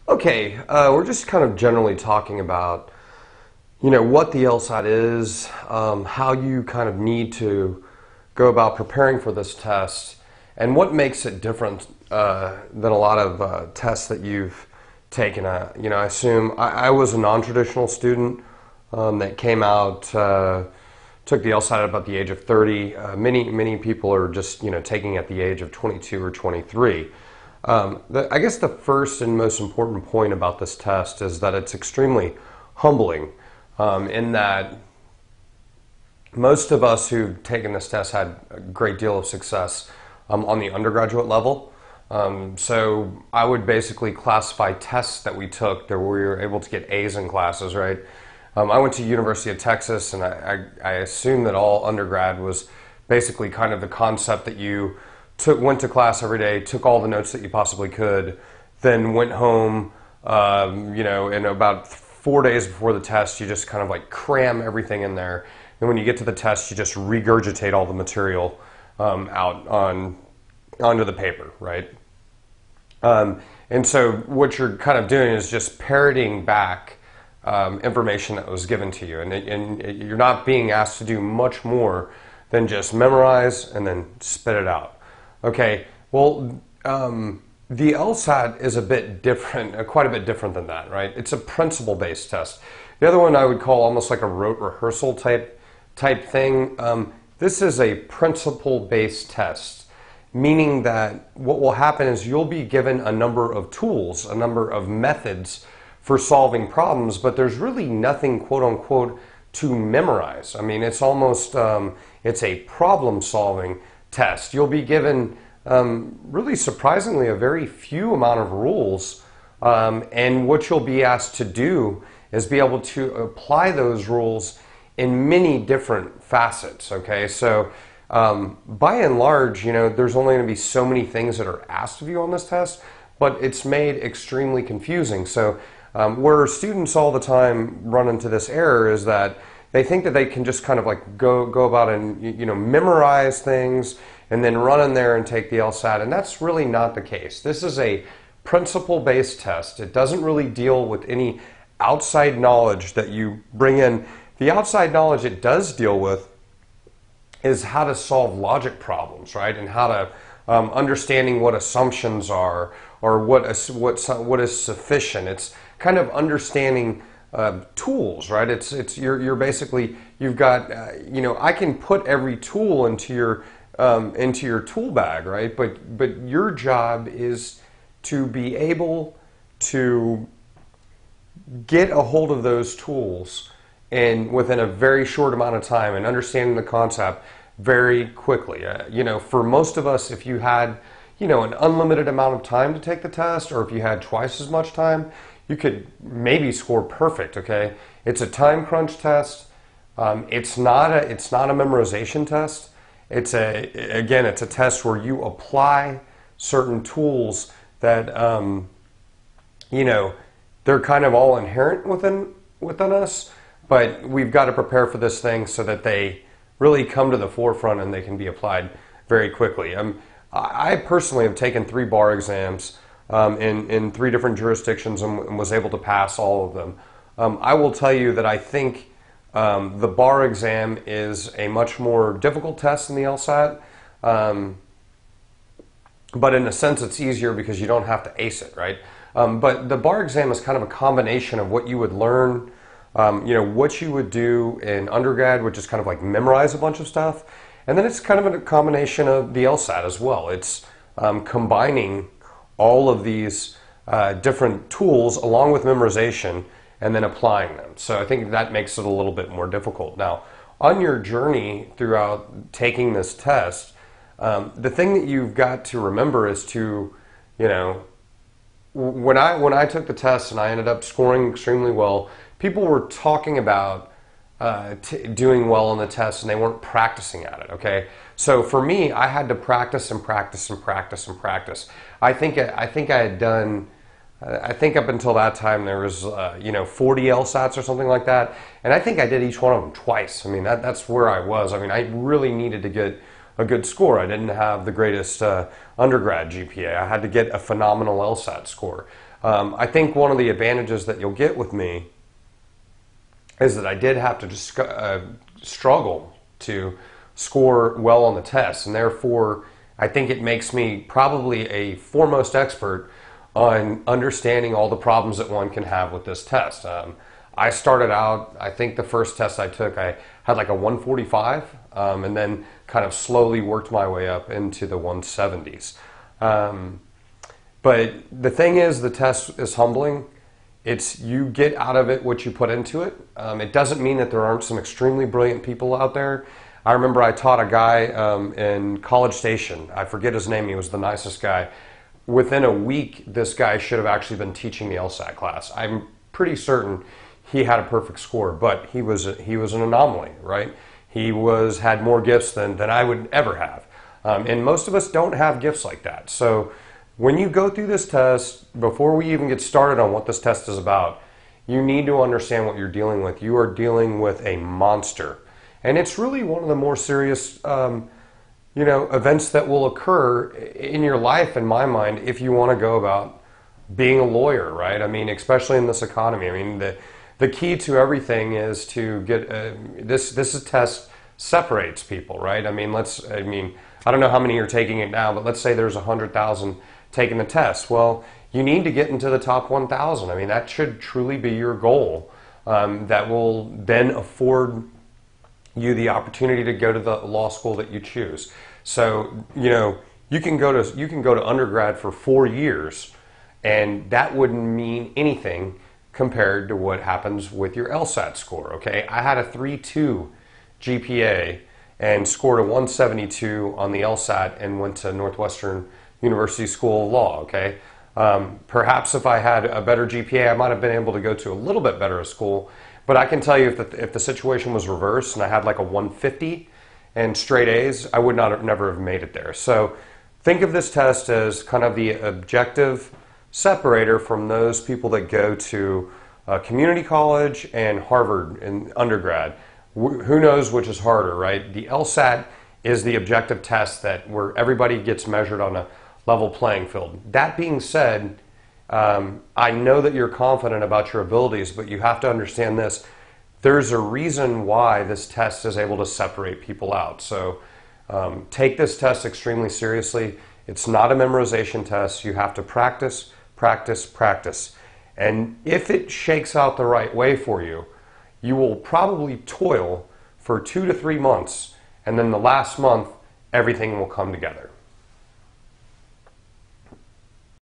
Okay, we're just kind of generally talking about, what the LSAT is, how you kind of need to go about preparing for this test, and what makes it different than a lot of tests that you've taken. I assume I was a non-traditional student that came out, took the LSAT at about the age of 30. Many people are just, taking at the age of 22 or 23. I guess the first and most important point about this test is that it's extremely humbling in that most of us who've taken this test had a great deal of success on the undergraduate level. So I would basically classify tests that we took that we were able to get A's in classes, right? I went to University of Texas, and I assume that all undergrad was basically kind of the concept that you went to class every day, took all the notes that you possibly could, then went home, and about 4 days before the test, you just kind of like cram everything in there. And when you get to the test, you just regurgitate all the material onto the paper, right? And so what you're kind of doing is just parroting back information that was given to you. And you're not being asked to do much more than just memorize and then spit it out. Okay, well, the LSAT is a bit different, quite a bit different than that, right? It's a principle-based test. The other one I would call almost like a rote rehearsal type thing. This is a principle-based test, meaning that what will happen is you'll be given a number of tools, a number of methods for solving problems, but there's really nothing, quote-unquote, to memorize. I mean, it's almost, it's a problem-solving test. You'll be given really surprisingly a very few amount of rules, and what you'll be asked to do is be able to apply those rules in many different facets. Okay, so by and large, there's only going to be so many things that are asked of you on this test, but it's made extremely confusing. So where students all the time run into this error is that they think that they can just kind of like go about and memorize things and then run in there and take the LSAT, and that's really not the case. This is a principle-based test. It doesn't really deal with any outside knowledge that you bring in. The outside knowledge it does deal with is how to solve logic problems, right? And how to understanding what assumptions are, or what is sufficient. It's kind of understanding tools, right? You're basically, you've got I can put every tool into your tool bag, right? But your job is to be able to get a hold of those tools and within a very short amount of time and understanding the concept very quickly. For most of us, if you had an unlimited amount of time to take the test, or if you had twice as much time, you could maybe score perfect. Okay, it's a time crunch test. It's not a memorization test. It's a test where you apply certain tools that they're kind of all inherent within us, but we've got to prepare for this thing so that they really come to the forefront and they can be applied very quickly. I personally have taken 3 bar exams in 3 different jurisdictions and was able to pass all of them. I will tell you that I think the bar exam is a much more difficult test than the LSAT, but in a sense it's easier because you don't have to ace it, right? But the bar exam is kind of a combination of what you would learn, what you would do in undergrad, which is kind of like memorize a bunch of stuff, and then it's kind of a combination of the LSAT as well. It's combining all of these different tools along with memorization and then applying them. So I think that makes it a little bit more difficult. Now, on your journey throughout taking this test, the thing that you've got to remember is to, when I took the test and I ended up scoring extremely well, people were talking about doing well on the test and they weren't practicing at it. Okay, so for me, I had to practice and practice and practice and practice. I think I had done. I think up until that time there was 40 LSATs or something like that, and I think I did each one of them twice. I mean that's where I was. I mean I really needed to get a good score. I didn't have the greatest undergrad GPA. I had to get a phenomenal LSAT score. I think one of the advantages that you'll get with me is that I did have to just struggle to score well on the test, and therefore I think it makes me probably a foremost expert on understanding all the problems that one can have with this test. I started out, I think the first test I took, I had like a 145, and then kind of slowly worked my way up into the 170s. But the thing is, the test is humbling. It's you get out of it what you put into it. It doesn't mean that there aren't some extremely brilliant people out there. I remember I taught a guy in College Station. I forget his name. He was the nicest guy. Within a week, this guy should have actually been teaching the LSAT class. I'm pretty certain he had a perfect score, but he was an anomaly, right? He had more gifts than I would ever have. And most of us don't have gifts like that. So when you go through this test, before we even get started on what this test is about, you need to understand what you're dealing with. You are dealing with a monster. And it's really one of the more serious events that will occur in your life, in my mind, if you want to go about being a lawyer, right? I mean, especially in this economy. I mean, the key to everything is to get this test separates people, right? I mean, I don't know how many are taking it now, but let's say there's 100,000 taking the test. Well, you need to get into the top 1,000. I mean, that should truly be your goal. That will then afford you the opportunity to go to the law school that you choose. So, you can go to undergrad for 4 years, and that wouldn't mean anything compared to what happens with your LSAT score, okay? I had a 3.2 GPA and scored a 172 on the LSAT and went to Northwestern University School of Law, okay? Perhaps if I had a better GPA, I might have been able to go to a little bit better school, but I can tell you if the situation was reversed and I had like a 150 and straight A's, I would never have made it there. So think of this test as kind of the objective separator from those people that go to community college and Harvard in undergrad. Who knows which is harder, right? The LSAT is the objective test where everybody gets measured on a level playing field. That being said, I know that you're confident about your abilities, but you have to understand this. There's a reason why this test is able to separate people out. So take this test extremely seriously. It's not a memorization test. You have to practice, practice, practice. And if it shakes out the right way for you, you will probably toil for 2 to 3 months, and then the last month, everything will come together.